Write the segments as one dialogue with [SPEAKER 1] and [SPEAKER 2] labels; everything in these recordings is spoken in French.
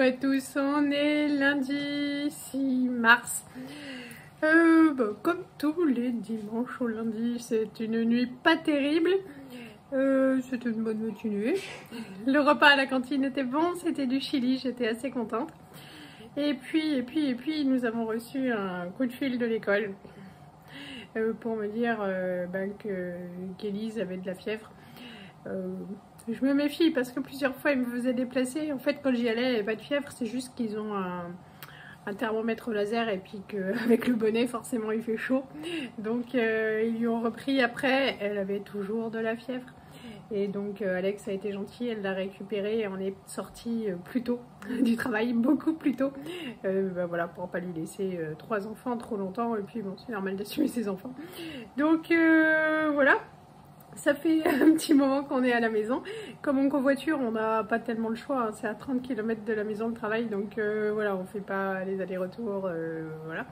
[SPEAKER 1] à tous, on est lundi 6 mars. Comme tous les dimanches au lundi, c'est une nuit pas terrible. C'était une bonne matinée. Le repas à la cantine était bon, c'était du chili, j'étais assez contente. Et puis, nous avons reçu un coup de fil de l'école pour me dire qu'Élise avait de la fièvre. Je me méfie parce que plusieurs fois ils me faisaient déplacer. En fait, quand j'y allais, il n'y avait pas de fièvre, c'est juste qu'ils ont un thermomètre laser et puis qu'avec le bonnet, forcément, il fait chaud. Donc, ils lui ont repris après. Elle avait toujours de la fièvre. Et donc, Alex a été gentil, elle l'a récupérée et on est sorti plus tôt du travail, beaucoup plus tôt. Voilà, pour ne pas lui laisser 3 enfants trop longtemps. Et puis, bon, c'est normal d'assumer ses enfants. Donc, voilà. Ça fait un petit moment qu'on est à la maison. Comme on covoiture, on n'a pas tellement le choix. Hein. C'est à 30 km de la maison le travail. Donc voilà, on ne fait pas les allers-retours. Voilà.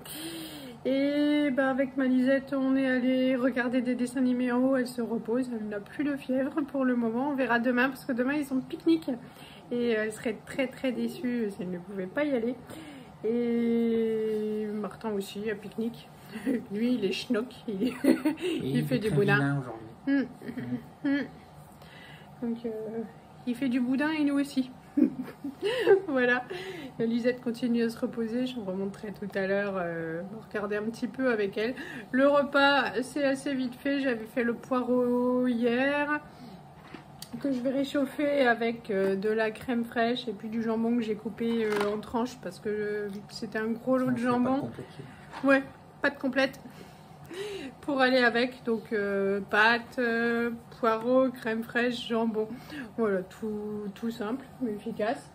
[SPEAKER 1] Et avec ma Lisette, on est allé regarder des dessins animés en haut. Elle se repose. Elle n'a plus de fièvre pour le moment. On verra demain parce que demain, ils ont pique-nique. Et elle serait très très déçue si elle ne pouvait pas y aller. Et Martin aussi, à pique-nique. Lui, il est schnock. Il fait du boudin. Donc il fait du boudin et nous aussi. Voilà, Lisette continue à se reposer, je vous remontrerai tout à l'heure, regarder un petit peu avec elle. Le repas c'est assez vite fait, j'avais fait le poireau hier que je vais réchauffer avec de la crème fraîche et puis du jambon que j'ai coupé en tranches parce que c'était un gros lot de jambon. Ouais, pâte complète. Pour aller avec, donc pâtes, poireaux, crème fraîche, jambon. Voilà, tout simple, mais efficace.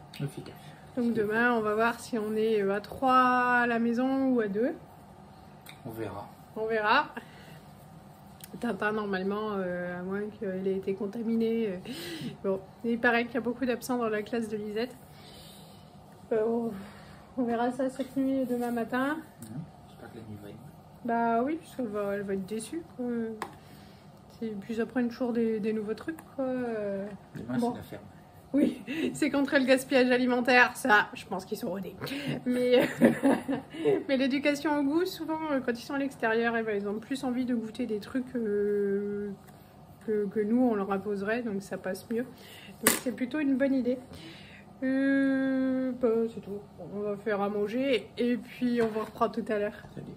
[SPEAKER 1] Donc demain, on va voir si on est à 3 à la maison ou à 2. On verra. Tintin, normalement, à moins qu'il ait été contaminé. Bon, il paraît qu'il y a beaucoup d'absents dans la classe de Lisette. On verra ça cette nuit et demain matin.
[SPEAKER 2] J'espère que la nuit va être.
[SPEAKER 1] Bah oui, parce qu'elle va être déçue. Puis ça prend toujours des nouveaux trucs.
[SPEAKER 2] Demain, bon. C'est la ferme.
[SPEAKER 1] Oui, c'est contre le gaspillage alimentaire, ça, je pense qu'ils sont rodés. Mais l'éducation au goût, souvent, quand ils sont à l'extérieur, ils ont plus envie de goûter des trucs que nous, on leur imposerait, donc ça passe mieux. Donc c'est plutôt une bonne idée. C'est tout. On va faire à manger et puis on va reprendre tout à l'heure.
[SPEAKER 2] Salut.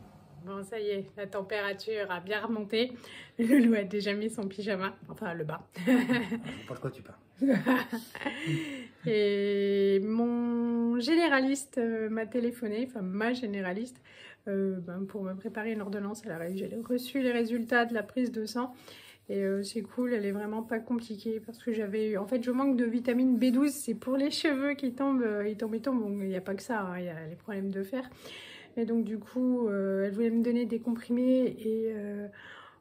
[SPEAKER 1] Bon, ça y est, la température a bien remonté. Le loup a déjà mis son pyjama, enfin le bas.
[SPEAKER 2] Je sais pas de quoi tu parles.
[SPEAKER 1] Et mon généraliste m'a téléphoné, enfin ma généraliste, pour me préparer une ordonnance. J'ai reçu les résultats de la prise de sang. Et c'est cool, elle est vraiment pas compliquée parce que en fait, je manque de vitamine B12. C'est pour les cheveux qui tombent, ils tombent. Bon, il n'y a pas que ça, hein, il y a les problèmes de fer. Et donc du coup, elle voulait me donner des comprimés et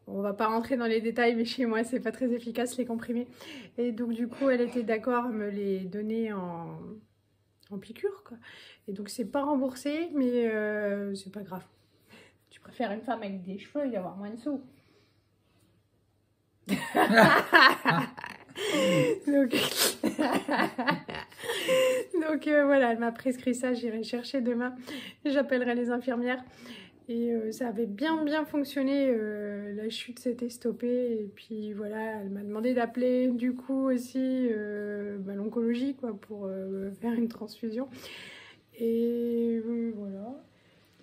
[SPEAKER 1] on va pas rentrer dans les détails, mais chez moi, c'est pas très efficace les comprimés. Et donc du coup, elle était d'accord à me les donner en piqûre, quoi. Et donc c'est pas remboursé, mais c'est pas grave. Tu préfères une femme avec des cheveux et avoir moins de sous. Donc voilà, elle m'a prescrit ça, j'irai chercher demain, j'appellerai les infirmières et ça avait bien fonctionné, la chute s'était stoppée et puis voilà, elle m'a demandé d'appeler du coup aussi l'oncologie quoi, pour faire une transfusion et voilà.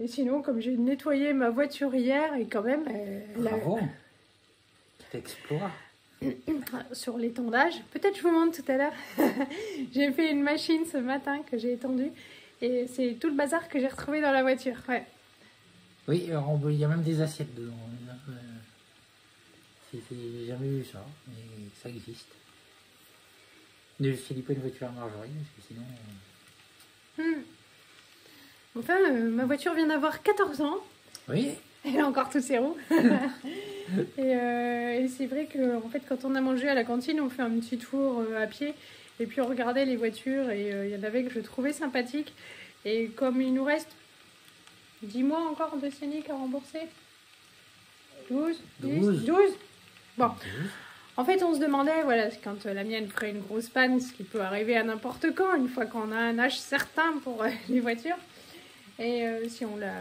[SPEAKER 1] Et sinon, comme j'ai nettoyé ma voiture hier et quand même...
[SPEAKER 2] Bravo. Exploit.
[SPEAKER 1] Sur l'étendage, peut-être je vous montre tout à l'heure. J'ai fait une machine ce matin que j'ai étendue et c'est tout le bazar que j'ai retrouvé dans la voiture. Ouais.
[SPEAKER 2] Oui, il y a même des assiettes dedans. J'ai jamais vu ça, mais ça existe. Ne finis pas une voiture à Marjorie, parce que sinon.
[SPEAKER 1] Enfin, ma voiture vient d'avoir 14 ans.
[SPEAKER 2] Oui.
[SPEAKER 1] Elle a encore tous ses roues. Et c'est vrai que en fait, quand on a mangé à la cantine, on fait un petit tour à pied. Et puis on regardait les voitures et il y en avait que je trouvais sympathiques. Et comme il nous reste 10 mois encore de Scénic à rembourser. 12. Bon. En fait, on se demandait, voilà, quand la mienne ferait une grosse panne, ce qui peut arriver à n'importe quand, une fois qu'on a un âge certain pour les voitures, et si on la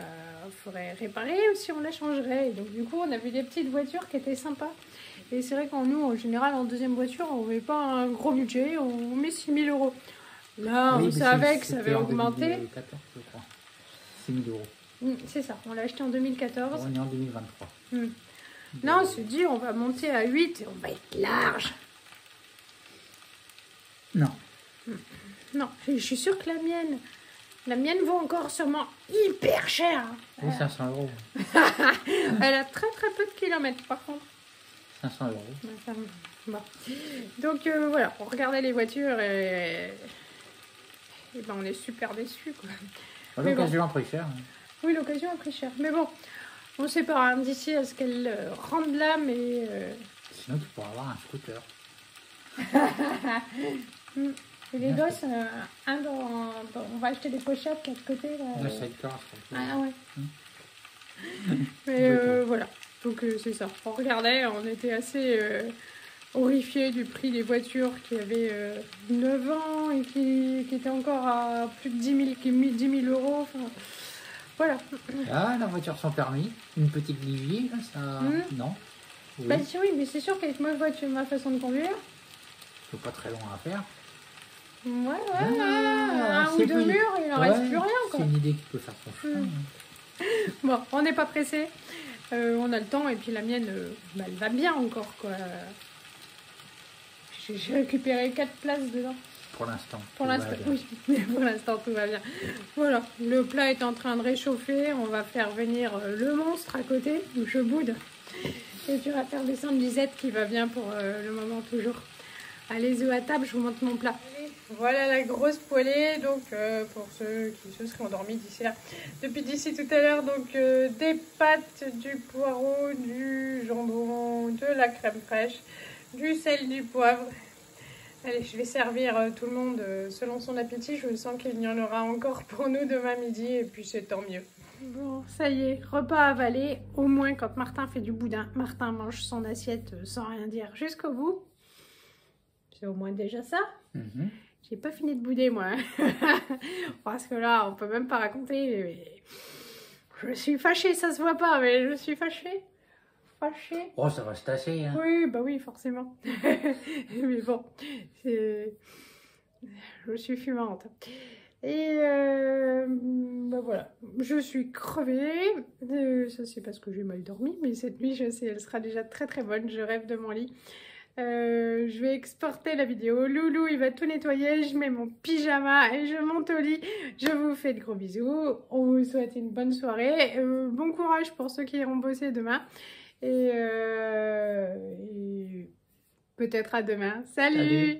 [SPEAKER 1] ferait réparer ou si on la changerait. Et donc, du coup, on a vu des petites voitures qui étaient sympas. Et c'est vrai qu'en nous, en général, en deuxième voiture, on ne met pas un gros budget, on met 6 000 €. Là, on savait que ça avait augmenté.
[SPEAKER 2] 2014, je crois. 6 000 €.
[SPEAKER 1] C'est ça, on l'a acheté en 2014.
[SPEAKER 2] On est en 2023.
[SPEAKER 1] Là, on se dit, on va monter à 8 et on va être large.
[SPEAKER 2] Non.
[SPEAKER 1] Non, je suis sûre que la mienne vaut encore sûrement hyper cher.
[SPEAKER 2] Oui, 500 €.
[SPEAKER 1] Elle a très très peu de kilomètres par contre.
[SPEAKER 2] 500 €.
[SPEAKER 1] Bon. Donc voilà, on regardait les voitures et ben, on est super déçus, quoi.
[SPEAKER 2] L'occasion a pris cher. Hein.
[SPEAKER 1] Oui, l'occasion a pris cher. Mais bon, on sait pas, hein, d'ici à ce qu'elle rentre là, mais...
[SPEAKER 2] Sinon, tu pourras avoir un scooter.
[SPEAKER 1] Et les gosses, on va acheter des pochettes qui de côté. Là,
[SPEAKER 2] Le sidecar,
[SPEAKER 1] Ah ouais. Mais voilà, donc c'est ça. On regardait, on était assez horrifiés du prix des voitures qui avaient 9 ans et qui étaient encore à plus de 10 000 €. Enfin, voilà.
[SPEAKER 2] Ah, la voiture sans permis, une petite Livy, ça... Non. Oui.
[SPEAKER 1] Bah oui, mais c'est sûr qu'avec ma façon de conduire...
[SPEAKER 2] C'est pas très long à faire.
[SPEAKER 1] Ouais,
[SPEAKER 2] Ah,
[SPEAKER 1] un ou deux murs, il n'en reste plus rien, quoi.
[SPEAKER 2] C'est une idée qui peut faire son chemin.
[SPEAKER 1] Bon, on n'est pas pressé. On a le temps et puis la mienne, elle va bien encore, quoi. J'ai récupéré 4 places dedans.
[SPEAKER 2] Pour l'instant.
[SPEAKER 1] Pour l'instant, oui. Pour l'instant, tout va bien. Voilà, le plat est en train de réchauffer. On va faire venir le monstre à côté, où je boude. Et tu vas faire descendre Lisette qui va bien pour le moment toujours. Allez, œufs à table, je vous montre mon plat. Voilà la grosse poêlée, donc pour ceux qui se seraient endormis d'ici là. Depuis d'ici tout à l'heure, donc des pâtes, du poireau, du jambon, de la crème fraîche, du sel, du poivre. Allez, je vais servir tout le monde selon son appétit. Je sens qu'il y en aura encore pour nous demain midi et puis c'est tant mieux. Bon, ça y est, repas avalé. Au moins, quand Martin fait du boudin, Martin mange son assiette sans rien dire jusqu'au bout. C'est au moins déjà ça. J'ai pas fini de bouder, moi. Parce que là, on peut même pas raconter. Mais... Je suis fâchée, ça se voit pas, mais je suis fâchée.
[SPEAKER 2] Oh, ça va se tasser, hein.
[SPEAKER 1] Oui, bah oui, forcément. Mais bon, je suis fumante. Et bah voilà, je suis crevée. Ça, c'est parce que j'ai mal dormi, mais cette nuit, je sais, elle sera déjà très très bonne. Je rêve de mon lit. Je vais exporter la vidéo. Loulou, il va tout nettoyer. Je mets mon pyjama et je monte au lit. Je vous fais de gros bisous. On vous souhaite une bonne soirée. Bon courage pour ceux qui iront bosser demain. Et peut-être à demain. Salut.